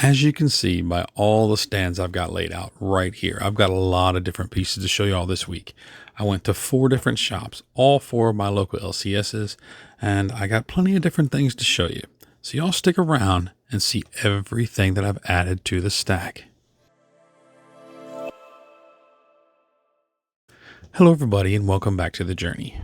As you can see by all the stands I've got laid out right here, I've got a lot of different pieces to show you all this week. I went to 4 different shops, all 4 of my local LCSs, and I got plenty of different things to show you. So y'all stick around and see everything that I've added to the stack. Hello everybody and welcome back to the journey.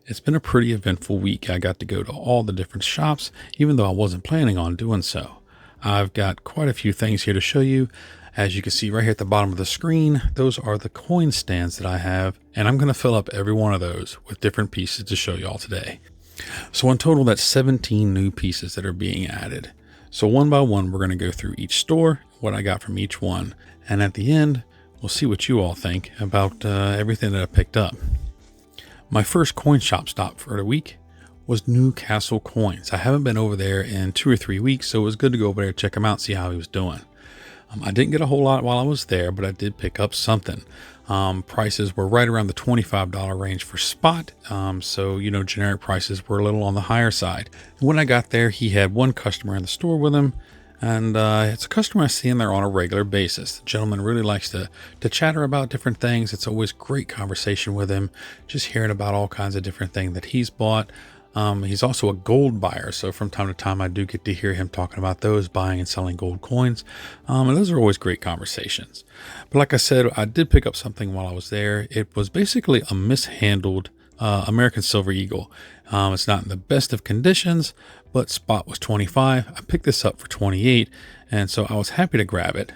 It's been a pretty eventful week. I got to go to all the different shops, even though I wasn't planning on doing so. I've got quite a few things here to show you. As you can see right here at the bottom of the screen, those are the coin stands that I have, and I'm going to fill up every one of those with different pieces to show you all today. So in total, that's 17 new pieces that are being added. So one by one, we're going to go through each store, what I got from each one, and at the end, we'll see what you all think about everything that I picked up. My first coin shop stop for the week was Newcastle Coins. I haven't been over there in 2 or 3 weeks, so it was good to go over there, check him out, see how he was doing. I didn't get a whole lot while I was there, but I did pick up something. Prices were right around the $25 range for spot, so generic prices were a little on the higher side. When I got there, he had one customer in the store with him, and it's a customer I see in there on a regular basis. The gentleman really likes to chatter about different things. It's always great conversation with him, just hearing about all kinds of different things that he's bought. He's also a gold buyer, so from time to time I do get to hear him talking about those, buying and selling gold coins, and those are always great conversations. But like I said, I did pick up something while I was there. It was basically a mishandled American Silver Eagle. It's not in the best of conditions, but spot was 25. I picked this up for 28, and so I was happy to grab it.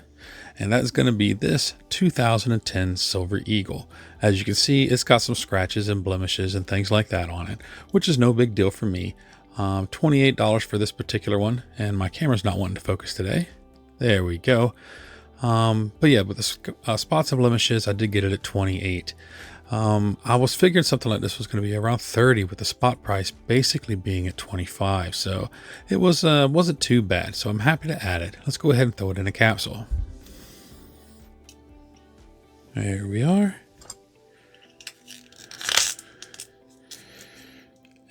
And that is going to be this 2010 Silver Eagle. As you can see, it's got some scratches and blemishes and things like that on it, which is no big deal for me. $28 for this particular one, and my camera's not wanting to focus today. There we go. But yeah, with the spots and blemishes, I did get it at 28. I was figuring something like this was going to be around 30 with the spot price basically being at 25. So it wasn't too bad. So I'm happy to add it. Let's go ahead and throw it in a capsule. There we are.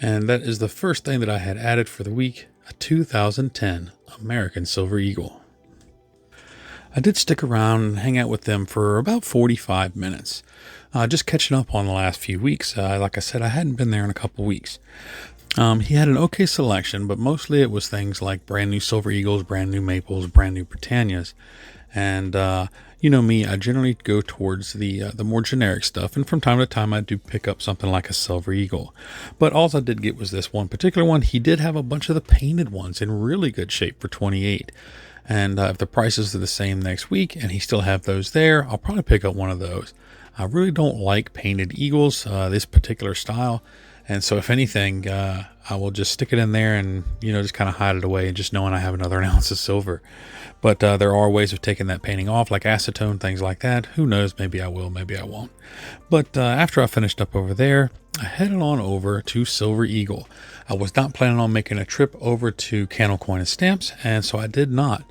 And that is the first thing that I had added for the week, a 2010 American Silver Eagle. I did stick around and hang out with them for about 45 minutes. Just catching up on the last few weeks. Like I said, I hadn't been there in a couple weeks. He had an okay selection, but mostly it was things like brand new Silver Eagles, brand new Maples, brand new Britannias. And you know me, I generally go towards the more generic stuff, and from time to time I do pick up something like a Silver Eagle. But all I did get was this one particular one. He did have a bunch of the painted ones in really good shape for 28. And if the prices are the same next week and he still have those there, I'll probably pick up one of those. I really don't like painted Eagles, this particular style. And so if anything, I will just stick it in there and, just kind of hide it away and just knowing I have another ounce of silver. But there are ways of taking that painting off, like acetone, things like that. Who knows? Maybe I will, maybe I won't. But after I finished up over there, I headed on over to Silver Eagle. I was not planning on making a trip over to Candl Coin and Stamps, and so I did not.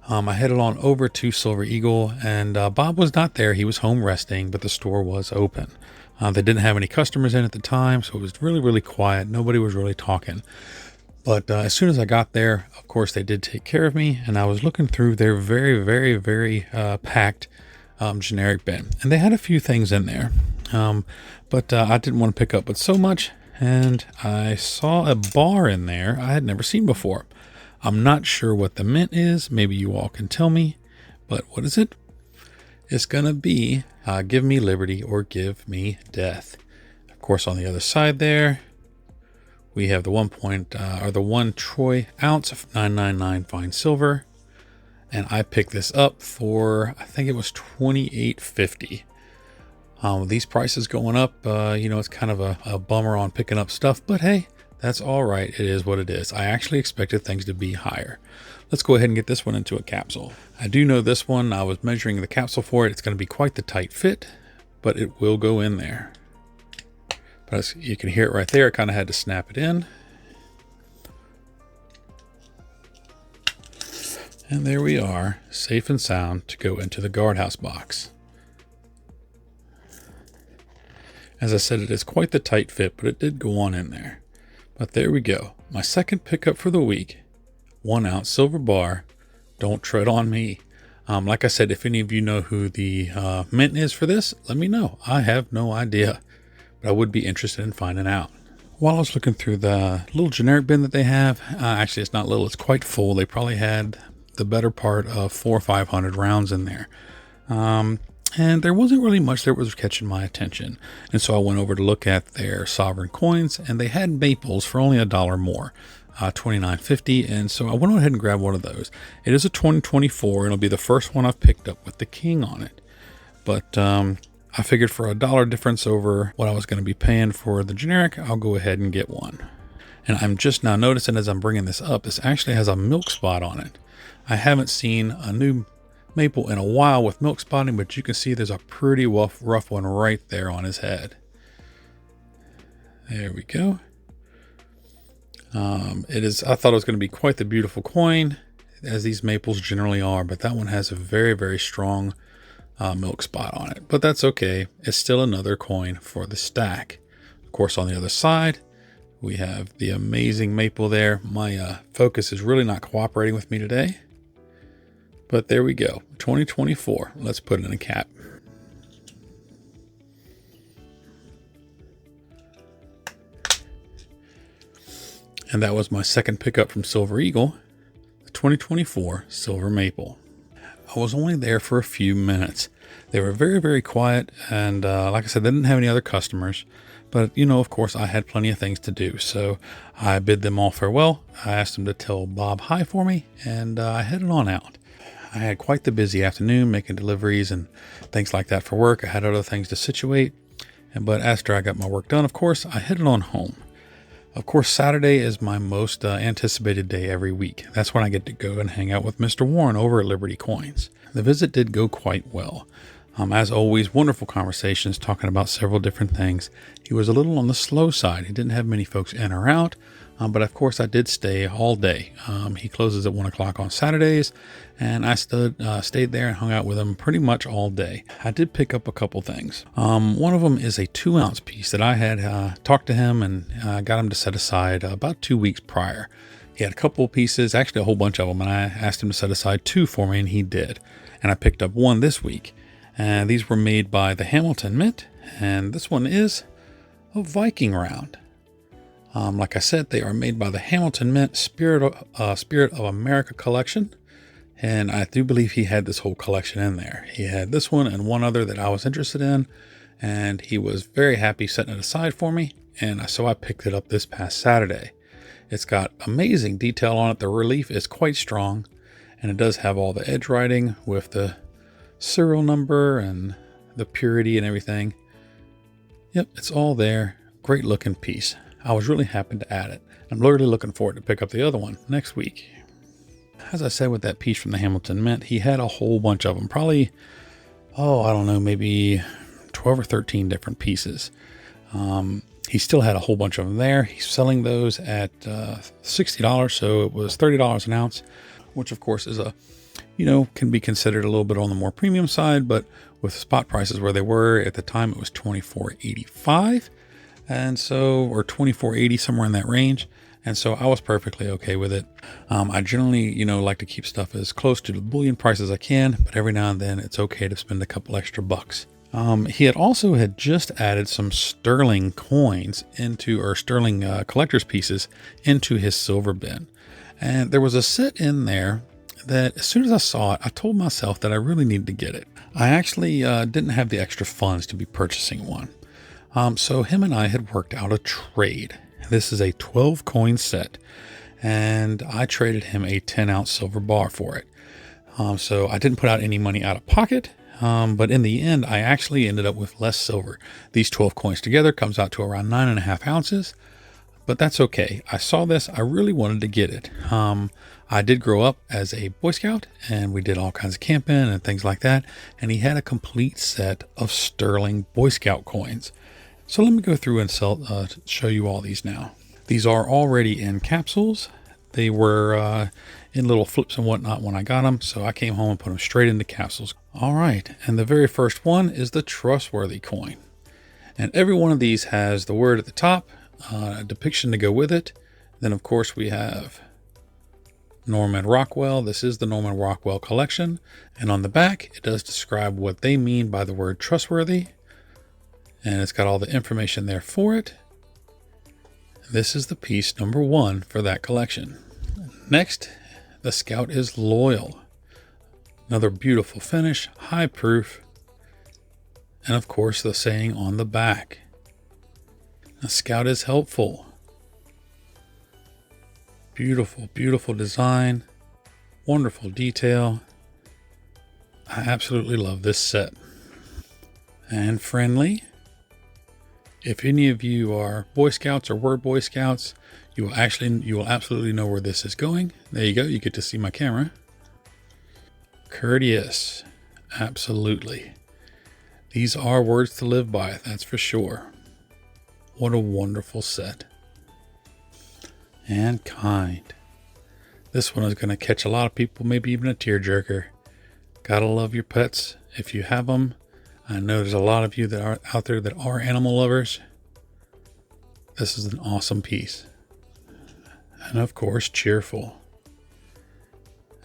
I headed on over to Silver Eagle, and Bob was not there. He was home resting, but the store was open. They didn't have any customers in at the time, so it was really, really quiet. Nobody was really talking. But as soon as I got there, of course, they did take care of me, and I was looking through their very, very, very packed generic bin. And they had a few things in there, but I didn't want to pick up but so much, and I saw a bar in there I had never seen before. I'm not sure what the mint is. Maybe you all can tell me, but what is it? It's going to be Give Me Liberty or Give Me Death. Of course, on the other side there, we have the 1 troy ounce of 999 fine silver. And I picked this up for, I think it was $28.50. With these prices going up, it's kind of a bummer on picking up stuff, but hey, that's all right. It is what it is. I actually expected things to be higher. Let's go ahead and get this one into a capsule. I do know this one, I was measuring the capsule for it. It's going to be quite the tight fit, but it will go in there. But as you can hear it right there, I kind of had to snap it in. And there we are, safe and sound to go into the guardhouse box. As I said, it is quite the tight fit, but it did go on in there. But there we go. My second pickup for the week, 1 ounce silver bar Don't tread on me. Like I said, if any of you know who the mint is for this, let me know. I have no idea, but I would be interested in finding out. While I was looking through the little generic bin that they have, actually it's not little, it's quite full. They probably had the better part of 400 or 500 rounds in there. And there wasn't really much that was catching my attention. And so I went over to look at their sovereign coins, and they had maples for only $1 more. $29.50, and so I went ahead and grabbed one of those. It is a 2024, and it'll be the first one I've picked up with the king on it. But I figured for $1 difference over what I was going to be paying for the generic, I'll go ahead and get one. And I'm just now noticing as I'm bringing this up, this actually has a milk spot on it. I haven't seen a new maple in a while with milk spotting, but you can see there's a pretty rough one right there on his head. There we go. I thought it was going to be quite the beautiful coin, as these maples generally are, but that one has a very, very strong milk spot on it. But that's okay. It's still another coin for the stack. Of course, on the other side, we have the amazing maple there. My focus is really not cooperating with me today. But there we go. 2024. Let's put it in a cap. And that was my second pickup from Silver Eagle, the 2024 Silver Maple. I was only there for a few minutes. They were very, very quiet. And like I said, they didn't have any other customers. But, you know, of course, I had plenty of things to do. So I bid them all farewell. I asked them to tell Bob hi for me. And I headed on out. I had quite the busy afternoon making deliveries and things like that for work. I had other things to situate. But after I got my work done, of course, I headed on home. Of course, Saturday is my most anticipated day every week. That's when I get to go and hang out with Mr. Warren over at Liberty Coins. The visit did go quite well. As always, wonderful conversations talking about several different things. He was a little on the slow side. He didn't have many folks in or out, but of course I did stay all day. He closes at 1 o'clock on Saturdays, and I stayed there and hung out with him pretty much all day. I did pick up a couple things. One of them is a 2-ounce piece that I had talked to him and got him to set aside about 2 weeks prior. He had a couple of pieces, actually a whole bunch of them, and I asked him to set aside 2 for me, and he did. And I picked up 1 this week. And these were made by the Hamilton Mint, and this one is a Viking round. Like I said, they are made by the Hamilton Mint Spirit of America collection, and I do believe he had this whole collection in there. He had this one and one other that I was interested in, and he was very happy setting it aside for me, and so I picked it up this past Saturday. It's got amazing detail on it. The relief is quite strong, and it does have all the edge writing with the serial number and the purity and everything. Yep, it's all there. Great looking piece. I was really happy to add it. I'm really looking forward to pick up the other one next week. As I said with that piece from the Hamilton Mint, he had a whole bunch of them. Probably, I don't know, maybe 12 or 13 different pieces. He still had a whole bunch of them there. He's selling those at $60, so it was $30 an ounce, which of course is can be considered a little bit on the more premium side, but with spot prices where they were at the time, it was $24.85, and so, or $24.80, somewhere in that range. And so I was perfectly okay with it. I generally, like to keep stuff as close to the bullion price as I can, but every now and then it's okay to spend a couple extra bucks. He had just added some sterling coins sterling collector's pieces into his silver bin. And there was a set in there that as soon as I saw it, I told myself that I really needed to get it. I actually didn't have the extra funds to be purchasing one. So him and I had worked out a trade. This is a 12 coin set, and I traded him a 10-ounce silver bar for it. So I didn't put out any money out of pocket, but in the end, I actually ended up with less silver. These 12 coins together comes out to around 9.5 ounces, but that's okay. I saw this. I really wanted to get it. I did grow up as a Boy Scout, and we did all kinds of camping and things like that. And he had a complete set of sterling Boy Scout coins. So let me go through and show you all these now. These are already in capsules. They were in little flips and whatnot when I got them. So I came home and put them straight into capsules. All right. And the very first one is the Trustworthy coin. And every one of these has the word at the top, a depiction to go with it. Then, of course, we have Norman Rockwell. This is the Norman Rockwell collection. And on the back, it does describe what they mean by the word trustworthy. And it's got all the information there for it. This is the piece number 1 for that collection. Next, the Scout is Loyal. Another beautiful finish, high proof. And of course, the saying on the back. The Scout is Helpful. Beautiful, beautiful design. Wonderful detail. I absolutely love this set. And Friendly. If any of you are Boy Scouts or were Boy Scouts, you will absolutely know where this is going. There you go. You get to see my camera. Courteous. Absolutely. These are words to live by, that's for sure. What a wonderful set. And Kind. This one is going to catch a lot of people, maybe even a tearjerker. Gotta love your pets if you have them. I know there's a lot of you that are out there that are animal lovers. This is an awesome piece. And of course, Cheerful.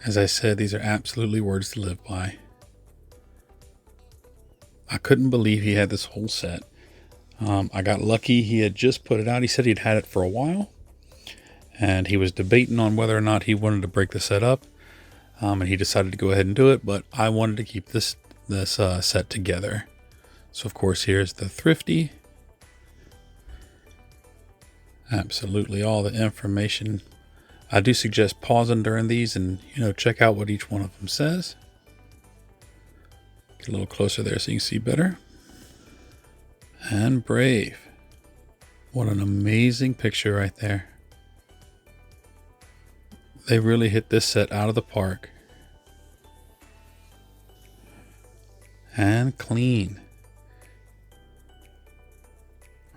As I said, these are absolutely words to live by. I couldn't believe he had this whole set. I got lucky. He had just put it out. He said he'd had it for a while. And he was debating on whether or not he wanted to break the set up. And he decided to go ahead and do it. But I wanted to keep this set together. So of course, here's the Thrifty. Absolutely all the information. I do suggest pausing during these and, check out what each one of them says. Get a little closer there so you can see better. And Brave. What an amazing picture right there. They really hit this set out of the park. And Clean.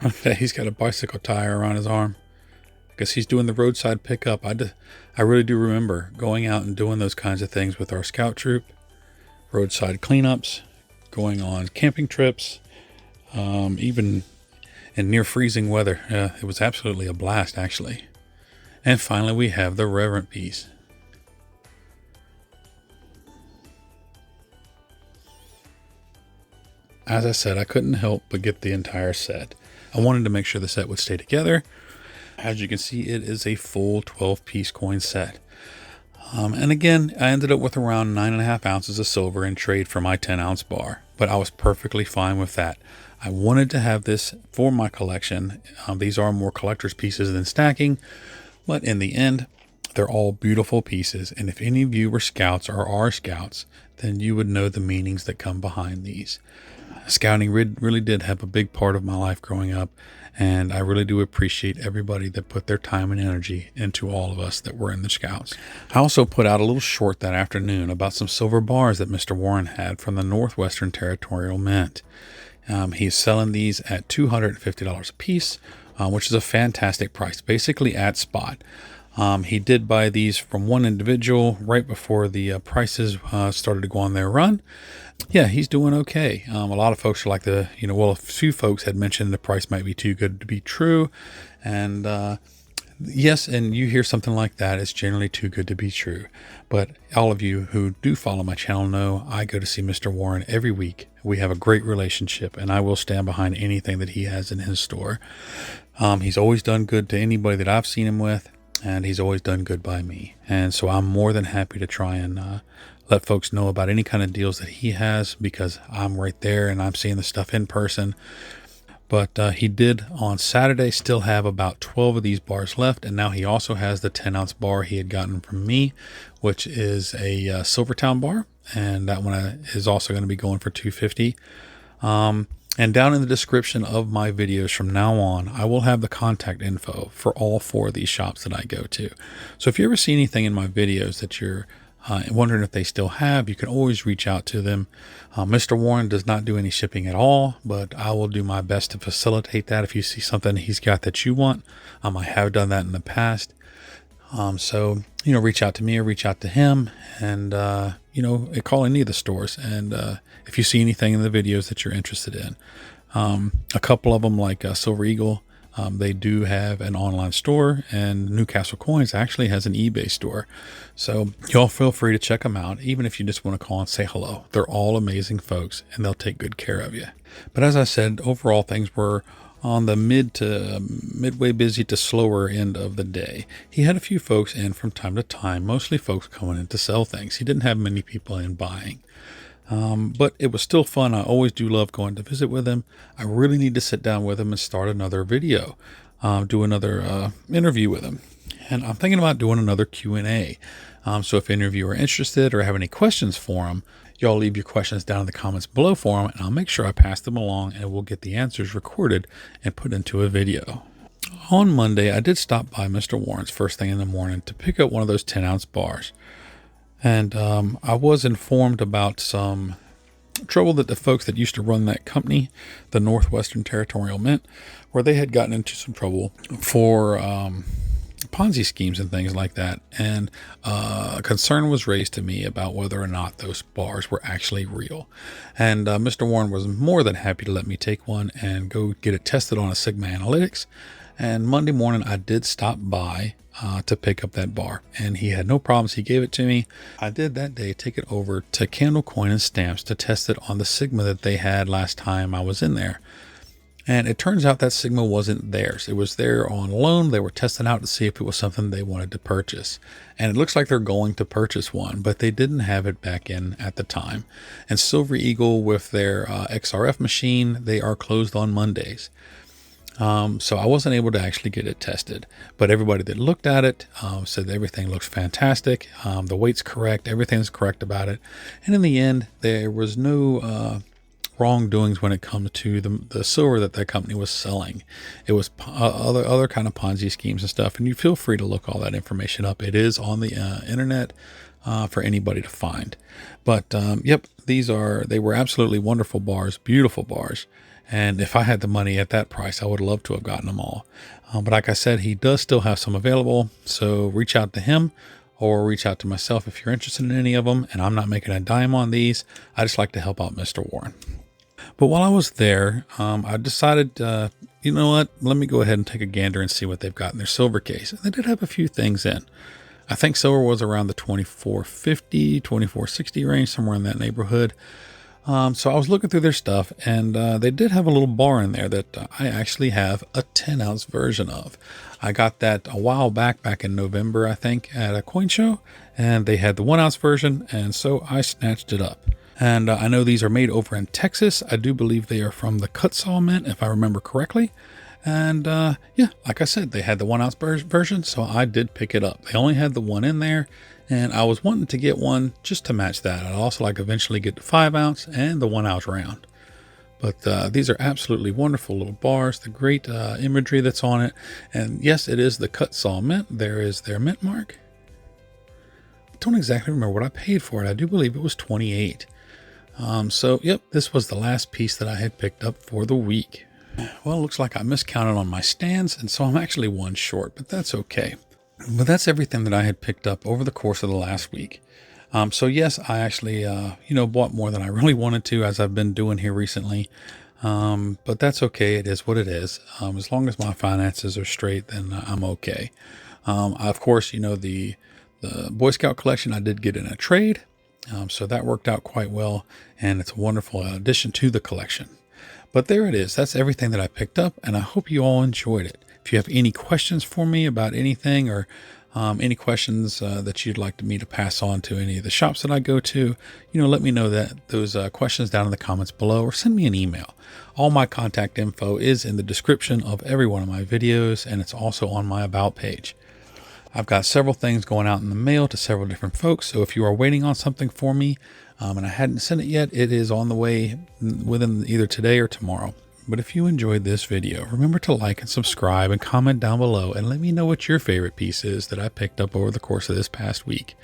Okay, he's got a bicycle tire around his arm. I guess he's doing the roadside pickup. I really do remember going out and doing those kinds of things with our scout troop. Roadside cleanups, going on camping trips, even in near freezing weather. It was absolutely a blast, actually. And finally, we have the Reverent piece. As I said, I couldn't help but get the entire set. I wanted to make sure the set would stay together. As you can see, it is a full 12-piece coin set. And again, I ended up with around 9.5 ounces of silver in trade for my 10-ounce bar. But I was perfectly fine with that. I wanted to have this for my collection. These are more collector's pieces than stacking. But in the end, they're all beautiful pieces. And if any of you were scouts or are scouts, then you would know the meanings that come behind these. Scouting really did have a big part of my life growing up, and I really do appreciate everybody that put their time and energy into all of us that were in the Scouts. I also put out a little short that afternoon about some silver bars that Mr. Warren had from the Northwestern Territorial Mint. He's selling these at $250 a piece, which is a fantastic price, basically at spot. He did buy these from one individual right before the prices started to go on their run. Yeah, he's doing okay. A lot of folks are like a few folks had mentioned the price might be too good to be true. And yes, and you hear something like that, it's generally too good to be true. But all of you who do follow my channel know I go to see Mr. Warren every week. We have a great relationship, and I will stand behind anything that he has in his store. He's always done good to anybody that I've seen him with, and he's always done good by me. And so I'm more than happy to try and let folks know about any kind of deals that he has, because I'm right there and I'm seeing the stuff in person. But he did on Saturday still have about 12 of these bars left. And now he also has the 10-ounce bar he had gotten from me, which is a Silvertown bar. And that one is also going to be going for $250. And down in the description of my videos from now on, I will have the contact info for all 4 of these shops that I go to. So if you ever see anything in my videos that you're wondering if they still have, you can always reach out to them. Mr. Warren does not do any shipping at all, but I will do my best to facilitate that. If you see something he's got that you want, I have done that in the past. So, reach out to me or reach out to him, and, call any of the stores. And if you see anything in the videos that you're interested in, a couple of them like Silver Eagle, They do have an online store, and Newcastle Coins actually has an eBay store. So y'all feel free to check them out, even if you just want to call and say hello. They're all amazing folks, and they'll take good care of you. But as I said, overall things were on the midway busy to slower end of the day. He had a few folks in from time to time, mostly folks coming in to sell things. He didn't have many people in buying. But it was still fun. I always do love going to visit with him. I really need to sit down with him and start another video, do another interview with him. And I'm thinking about doing another Q&A. So if any of you are interested or have any questions for him, y'all leave your questions down in the comments below for him, and I'll make sure I pass them along, and we'll get the answers recorded and put into a video. On Monday, I did stop by Mr. Warren's first thing in the morning to pick up one of those 10-ounce bars. And I was informed about some trouble that the folks that used to run that company, the Northwestern Territorial Mint, where they had gotten into some trouble for Ponzi schemes and things like that. And concern was raised to me about whether or not those bars were actually real. And Mr. Warren was more than happy to let me take one and go get it tested on a Sigma Analytics. And Monday morning, I did stop by to pick up that bar, and he had no problems. He gave it to me. I did that day take it over to Candl Coin and Stamps to test it on the Sigma that they had last time I was in there. And it turns out that Sigma wasn't theirs. It was there on loan. They were testing out to see if it was something they wanted to purchase. And it looks like they're going to purchase one, but they didn't have it back in at the time. And Silver Eagle with their XRF machine, they are closed on Mondays. So I wasn't able to actually get it tested, but everybody that looked at it said everything looks fantastic. The weight's correct. Everything's correct about it. And in the end, there was no wrongdoings when it comes to the silver that company was selling. It was other kind of Ponzi schemes and stuff. And you feel free to look all that information up. It is on the internet for anybody to find. But yep, they were absolutely wonderful bars, beautiful bars. And if I had the money at that price, I would love to have gotten them all. But like I said, he does still have some available. So reach out to him or reach out to myself if you're interested in any of them. And I'm not making a dime on these. I just like to help out Mr. Warren. But while I was there, I decided, you know what, let me go ahead and take a gander and see what they've got in their silver case. And they did have a few things in. I think silver was around the 2450, 2460 range, somewhere in that neighborhood. So I was looking through their stuff, and they did have a little bar in there that I actually have a 10-ounce version of. I got that a while back in November, I think, at a coin show, and they had the 1-ounce version, and so I snatched it up. And I know these are made over in Texas. I do believe they are from the Cut Saw Mint, if I remember correctly. And yeah, like I said, they had the 1-ounce version, so I did pick it up. They only had the one in there, and I was wanting to get one just to match that. I'd also like eventually get the 5-ounce and the 1-ounce round. But these are absolutely wonderful little bars, the great imagery that's on it. And yes, it is the Cut Saw Mint. There is their mint mark. I don't exactly remember what I paid for it. I do believe it was $28. So yep, this was the last piece that I had picked up for the week. Well, it looks like I miscounted on my stands, and so I'm actually one short, but that's okay. But that's everything that I had picked up over the course of the last week. So yes, I actually, bought more than I really wanted to, as I've been doing here recently. But that's okay. It is what it is. As long as my finances are straight, then I'm okay. Of course, the Boy Scout collection I did get in a trade. So that worked out quite well, and it's a wonderful addition to the collection. But there it is. That's everything that I picked up, and I hope you all enjoyed it. If you have any questions for me about anything, or any questions that you'd like me to pass on to any of the shops that I go to, let me know those questions down in the comments below, or send me an email. All my contact info is in the description of every one of my videos, and it's also on my About page. I've got several things going out in the mail to several different folks, so if you are waiting on something for me, and I hadn't sent it yet, it is on the way within either today or tomorrow. But if you enjoyed this video, remember to like and subscribe and comment down below and let me know what your favorite piece is that I picked up over the course of this past week.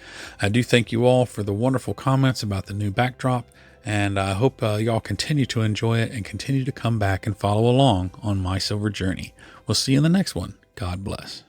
I do thank you all for the wonderful comments about the new backdrop, and I hope y'all continue to enjoy it and continue to come back and follow along on my silver journey. We'll see you in the next one. God bless.